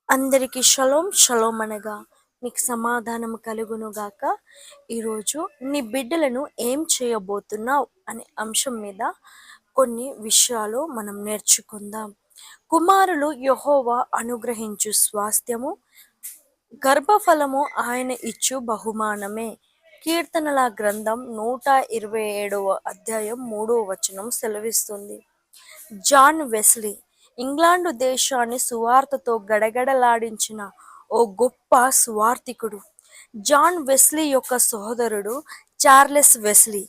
అందరికీ shalom shalom అనగా మీకు సమాధానం కలుగును గాక. ఈరోజు నీ బిడ్డలను ఏం చేయబోతున్నావు అనే అంశం మీద కొన్ని విషయాలు మనం నేర్చుకుందాం. కుమారులు యెహోవా అనుగ్రహించు స్వాస్థ్యము, గర్భఫలము ఆయన ఇచ్చు బహుమానమే. కీర్తనల గ్రంథం 127వ అధ్యాయం 3వ వచనం సెలవిస్తుంది. జాన్ వెస్లీ ఇంగ్లాండు దేశాన్ని సువార్తతో గడగడలాడించిన ఓ గొప్ప సువార్థికుడు. జాన్ వెస్లీ యొక్క సహోదరుడు చార్లెస్ వెస్లీ.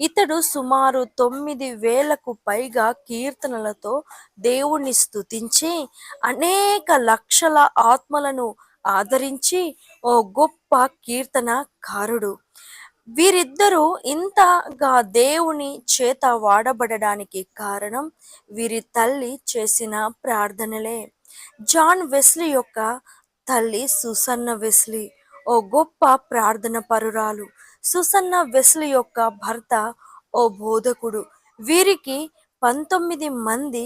ఇతడు సుమారు 9,000కు పైగా కీర్తనలతో దేవుణ్ణి స్తుతించి అనేక లక్షల ఆత్మలను ఆదరించి ఓ గొప్ప కీర్తనకారుడు. వీరిద్దరూ ఇంతగా దేవుని చేత వాడబడడానికి కారణం వీరి తల్లి చేసిన ప్రార్థనలే. జాన్ వెస్లీ యొక్క తల్లి సుసన్న వెస్లీ ఓ గొప్ప ప్రార్థన పరురాలు. సుసన్న వెస్లీ యొక్క భర్త ఓ బోధకుడు. వీరికి 19 మంది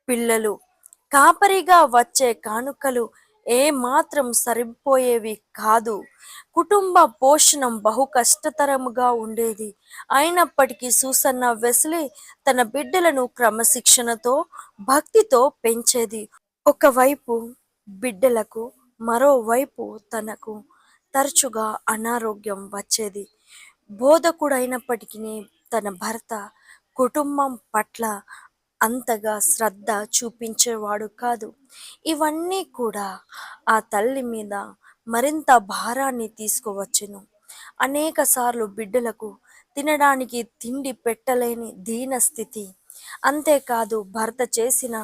పిల్లలు. కాపరిగా వచ్చే కానుకలు ఏ మాత్రం సరిపోయేవి కాదు. కుటుంబ పోషణం బహు కష్టతరముగా ఉండేది. అయినప్పటికీ సూసన్న వెస్లీ తన బిడ్డలను క్రమశిక్షణతో, భక్తితో పెంచేది. ఒకవైపు బిడ్డలకు, మరోవైపు తనకు తరచుగా అనారోగ్యం వచ్చేది. బోధకుడైనప్పటికీ తన భర్త కుటుంబం పట్ల అంతగా శ్రద్ధ చూపించేవాడు కాదు. ఇవన్నీ కూడా ఆ తల్లి మీద మరింత భారాన్ని తీసుకువచ్చెను. అనేకసార్లు బిడ్డలకు తినడానికి తిండి పెట్టలేని దీన స్థితి. అంతేకాదు భర్త చేసిన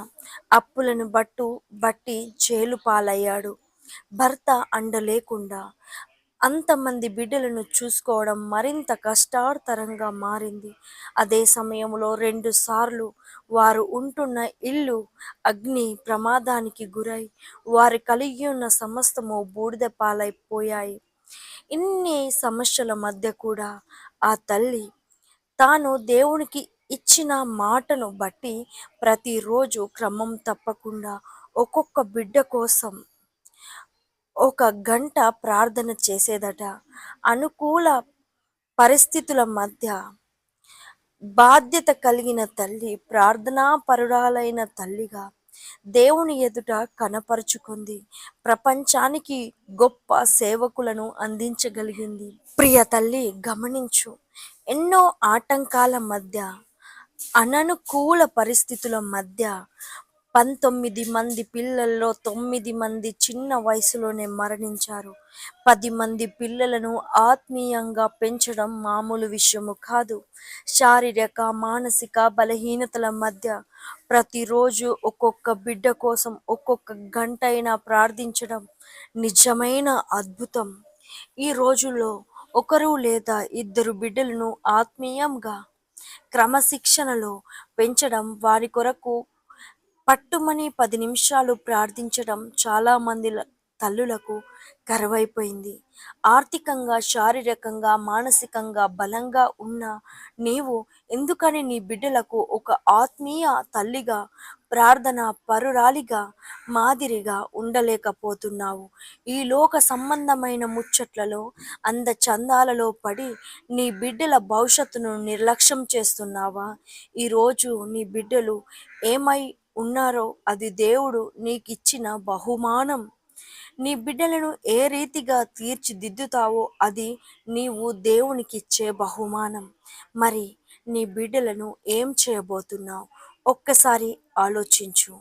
అప్పులను బట్టి జైలు పాలయ్యాడు. భర్త అండ లేకుండా అంతమంది బిడ్డలను చూసుకోవడం మరింత కష్టతరంగా మారింది. అదే సమయంలో 2 సార్లు వారు ఉంటున్న ఇల్లు అగ్ని ప్రమాదానికి గురై వారు కలిగి ఉన్న సమస్తము బూడిద పాలైపోయాయి. ఇన్ని సమస్యల మధ్య కూడా ఆ తల్లి తాను దేవునికి ఇచ్చిన మాటను బట్టి ప్రతిరోజు క్రమం తప్పకుండా ఒక్కొక్క బిడ్డ కోసం 1 గంట ప్రార్థన చేసేదట. అనుకూల పరిస్థితుల మధ్య బాధ్యత కలిగిన తల్లి, ప్రార్థనా పరురాలైన తల్లిగా దేవుని ఎదుట కనపరుచుకుంది. ప్రపంచానికి గొప్ప సేవకులను అందించగలిగింది. ప్రియ తల్లి గమనించు, ఎన్నో ఆటంకాల మధ్య, అననుకూల పరిస్థితుల మధ్య 19 మంది పిల్లల్లో 9 మంది చిన్న వయసులోనే మరణించారు. 10 మంది పిల్లలను ఆత్మీయంగా పెంచడం మామూలు విషయము కాదు. శారీరక, మానసిక బలహీనతల మధ్య ప్రతిరోజు ఒక్కొక్క బిడ్డ కోసం ఒక్కొక్క గంట అయినా ప్రార్థించడం నిజమైన అద్భుతం. ఈ రోజుల్లో 1 లేదా 2 బిడ్డలను ఆత్మీయంగా, క్రమశిక్షణలో పెంచడం, వారి కొరకు పట్టుమని 10 నిమిషాలు ప్రార్థించడం చాలా మంది తల్లులకు కరువైపోయింది. ఆర్థికంగా, శారీరకంగా, మానసికంగా బలంగా ఉన్న నీవు ఎందుకని నీ బిడ్డలకు ఒక ఆత్మీయ తల్లిగా, ప్రార్థన పరురాలిగా, మాదిరిగా ఉండలేకపోతున్నావు? ఈ లోక సంబంధమైన ముచ్చట్లలో, అందచందాలలో పడి నీ బిడ్డల భవిష్యత్తును నిర్లక్ష్యం చేస్తున్నావా? ఈరోజు నీ బిడ్డలు ఏమై ఉన్నారో అది దేవుడు నీకిచ్చిన బహుమానం. నీ బిడ్డలను ఏ రీతిగా తీర్చిదిద్దుతావో అది నీవు దేవునికిచ్చే బహుమానం. మరి నీ బిడ్డలను ఏం చేయబోతున్నావు? ఒక్కసారి ఆలోచించు.